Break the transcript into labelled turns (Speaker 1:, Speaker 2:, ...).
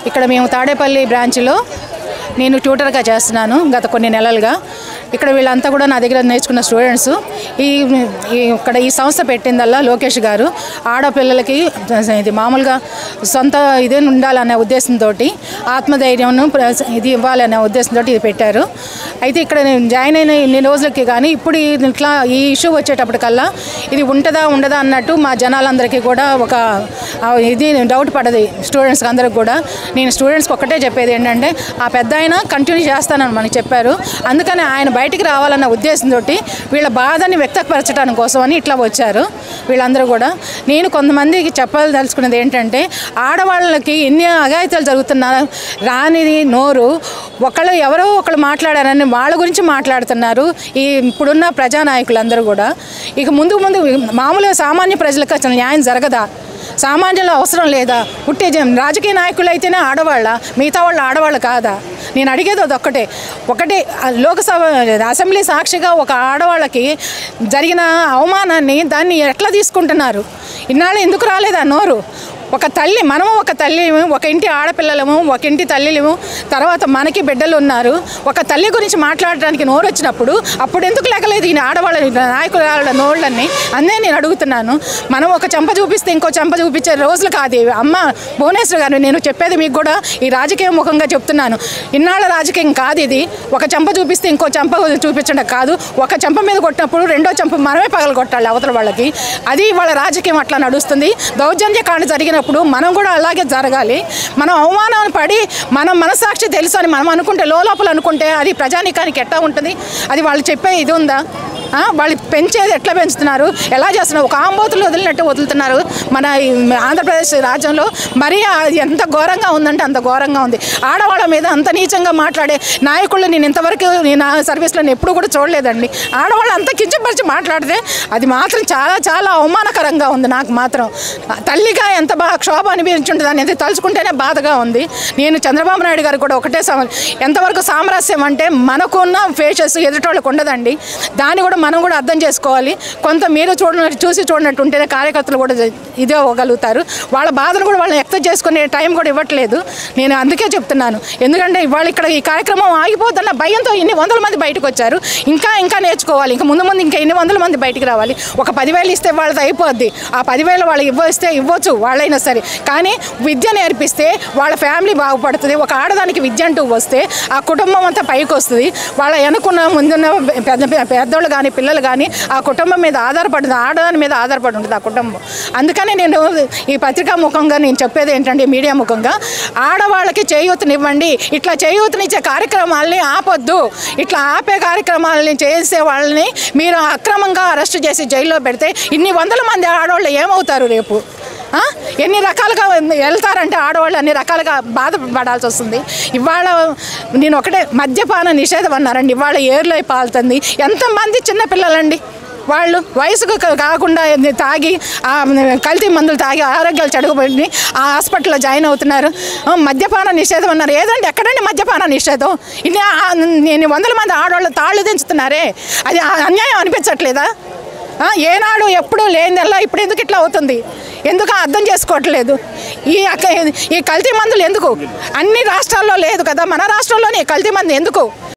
Speaker 1: ఇక్కడ మేము తాడేపల్లి బ్రాంచ్లో నేను ట్యూటర్గా చేస్తున్నాను గత కొన్ని నెలలుగా. ఇక్కడ వీళ్ళంతా కూడా నా దగ్గర నేర్చుకున్న స్టూడెంట్స్. ఇక్కడ ఈ సంస్థ పెట్టిందల్లా లోకేష్ గారు ఆడపిల్లలకి ఇది మామూలుగా సొంత ఇదే ఉండాలనే ఉద్దేశంతో, ఆత్మధైర్యం ఇది ఇవ్వాలనే ఉద్దేశంతో ఇది పెట్టారు. అయితే ఇక్కడ నేను జాయిన్ అయిన ఇన్ని రోజులకి కానీ ఇప్పుడు ఇట్లా ఈ ఇష్యూ వచ్చేటప్పటికల్లా ఇది ఉంటుందా ఉండదా అన్నట్టు మా జనాలందరికీ కూడా ఒక ఇది డౌట్ పడది. స్టూడెంట్స్కి అందరికి కూడా నేను స్టూడెంట్స్కి ఒక్కటే చెప్పేది ఏంటంటే, ఆ పెద్ద ఆయన కంటిన్యూ చేస్తానని మనకి చెప్పారు. అందుకని ఆయన బయటికి రావాలన్న ఉద్దేశంతో వీళ్ళ బాధని వ్యక్తపరచడానికి కోసమని ఇట్లా వచ్చారు వీళ్ళందరూ కూడా. నేను కొంతమందికి చెప్పదలుచుకున్నది ఏంటంటే, ఆడవాళ్ళకి ఎన్ని అఘాయిత్యాలు జరుగుతున్నా రానిది నోరు ఎవరో ఒకళ్ళు మాట్లాడారని వాళ్ళ గురించి మాట్లాడుతున్నారు ఈ ఇప్పుడున్న ప్రజానాయకులందరూ కూడా. ఇక ముందు మామూలుగా సామాన్య ప్రజలకు అసలు న్యాయం జరగదా? సామాన్యుల అవసరం లేదా? పుట్టే రాజకీయ నాయకులు అయితేనే ఆడవాళ్ళ, మిగతా వాళ్ళు ఆడవాళ్ళు కాదా? నేను అడిగేది ఒకటే లోకసభ అసెంబ్లీ సాక్షిగా ఒక ఆడవాళ్ళకి జరిగిన అవమానాన్ని దాన్ని ఎట్లా తీసుకుంటున్నారు? ఇన్నాళ్ళు ఎందుకు రాలేదా నోరు? ఒక తల్లి, మనము ఒక తల్లి, ఒక ఇంటి ఆడపిల్లలము, ఒక ఇంటి తల్లిలేము, తర్వాత మనకి బిడ్డలు ఉన్నారు. ఒక తల్లి గురించి మాట్లాడడానికి నోరు వచ్చినప్పుడు అప్పుడు ఎందుకు లేకలేదు ఈ ఆడవాళ్ళ నాయకుల నోళ్ళని అన్నీ నేను అడుగుతున్నాను. మనం ఒక చెంప చూపిస్తే ఇంకో చెంప చూపించే రోజులు కాదు. అమ్మ భువనేశ్వర్ గారు, నేను చెప్పేది మీకు కూడా ఈ రాజకీయ ముఖంగా చెప్తున్నాను. ఇన్నాళ్ళ రాజకీయం కాదు ఇది. ఒక చెంప చూపిస్తే ఇంకో చెంప చూపించడం కాదు. ఒక చెంప మీద కొట్టినప్పుడు రెండో చెంప మనమే పగలు కొట్టాలి అవతల వాళ్ళకి. అది వాళ్ళ రాజకీయం అట్లా నడుస్తుంది. దౌర్జన్యకాండ జరిగినప్పుడు మనం కూడా అలాగే జరగాలి. మనం అవమానాన్ని పడి మనం మనసాక్షి తెలుసు అని మనం అనుకుంటే, లోపల అనుకుంటే అది ప్రజానీకానికి ఎట్లా ఉంటుంది? అది వాళ్ళు చెప్పే ఇది ఉందా? వాళ్ళు పెంచేది ఎట్లా పెంచుతున్నారు, ఎలా చేస్తున్నారు? ఒక ఆంబోతులు వదిలినట్టు వదులుతున్నారు మన ఆంధ్రప్రదేశ్ రాజ్యంలో. మరీ ఎంత ఘోరంగా ఉందంటే అంత ఘోరంగా ఉంది. ఆడవాళ్ళ మీద అంత నీచంగా మాట్లాడే నాయకుళ్ళు నేను ఇంతవరకు నేను సర్వీస్లో ఎప్పుడు కూడా చూడలేదండి. ఆడవాళ్ళు అంత కించపరిచి మాట్లాడితే అది మాత్రం చాలా చాలా అవమానకరంగా ఉంది. నాకు మాత్రం తల్లిగా ఎంత బాగా క్షోభ అనిపించుంటుంది అనేది తలుచుకుంటేనే బాధగా ఉంది. నేను చంద్రబాబు నాయుడు గారు కూడా ఒకటే ఎంతవరకు సామరస్యం అంటే మనకున్న ఫేషెస్ ఎదుటోళ్ళకు ఉండదండి. దాన్ని కూడా మనం కూడా అర్థం చేసుకోవాలి. కొంత మీరు చూసి చూడనట్టు ఉంటేనే కార్యకర్తలు కూడా ఇదే అవ్వగలుగుతారు. వాళ్ళ బాధను కూడా వాళ్ళని వ్యక్తం చేసుకునే టైం కూడా ఇవ్వట్లేదు. నేను అందుకే చెప్తున్నాను. ఎందుకంటే ఇవాళ ఇక్కడ ఈ కార్యక్రమం ఆగిపోతున్న భయంతో ఇన్ని వందల మంది బయటకు వచ్చారు. ఇంకా నేర్చుకోవాలి. ఇంకా ముందు ఇంకా ఇన్ని వందల మంది బయటికి రావాలి. ఒక 10,000 ఇస్తే వాళ్ళది అయిపోద్ది. ఆ 10,000 వాళ్ళు ఇవ్వచ్చు వాళ్ళైనా సరే. కానీ విద్య నేర్పిస్తే వాళ్ళ ఫ్యామిలీ బాగుపడుతుంది. ఒక ఆడదానికి విద్య అంటూ వస్తే ఆ కుటుంబం అంతా పైకి వస్తుంది. వాళ్ళ వెనుకున్న ముందున్న పెద్దోళ్ళు కానీ పిల్లలు కానీ ఆ కుటుంబం మీద ఆధారపడుతుంది. ఆడదాని మీద ఆధారపడి ఉంటుంది ఆ కుటుంబం. అందుకని నేను ఈ పత్రికా ముఖంగా నేను చెప్పేది ఏంటంటే, మీడియా ముఖంగా ఆడవాళ్ళకి చేయూతనివ్వండి. ఇట్లా చేయూతనిచ్చే కార్యక్రమాలని ఆపొద్దు. ఇట్లా ఆపే కార్యక్రమాలని చేసే వాళ్ళని మీరు అక్రమంగా అరెస్ట్ చేసి జైల్లో పెడితే ఇన్ని వందల మంది ఆడవాళ్ళు ఏమవుతారు రేపు? ఎన్ని రకాలుగా వెళ్తారంటే ఆడవాళ్ళు అన్ని రకాలుగా బాధపడాల్సి వస్తుంది. ఇవాళ నేను ఒకటే మద్యపాన నిషేధం అన్నారండి. ఇవాళ ఏర్లో పాలుతుంది. ఎంతమంది చిన్నపిల్లలండి వాళ్ళు వయసుకు కాకుండా తాగి కల్తీ మందులు తాగి ఆరోగ్యాలు చెడుగుబడి ఆ హాస్పిటల్లో జాయిన్ అవుతున్నారు. మద్యపాన నిషేధం అన్నారు. ఏదండి ఎక్కడండి మద్యపాన నిషేధం? ఇన్ని వందల మంది ఆడవాళ్ళు తాళ్ళు దించుతున్నారే, అది అన్యాయం అనిపించట్లేదా? ఏనాడు ఎప్పుడూ లేనిదల్లా ఇప్పుడు ఎందుకు ఇట్లా అవుతుంది? ఎందుకు అర్థం చేసుకోవట్లేదు? ఈ కల్తీ మందులు ఎందుకు? అన్ని రాష్ట్రాల్లో లేదు కదా, మన రాష్ట్రంలోనే కల్తీ మందు ఎందుకు?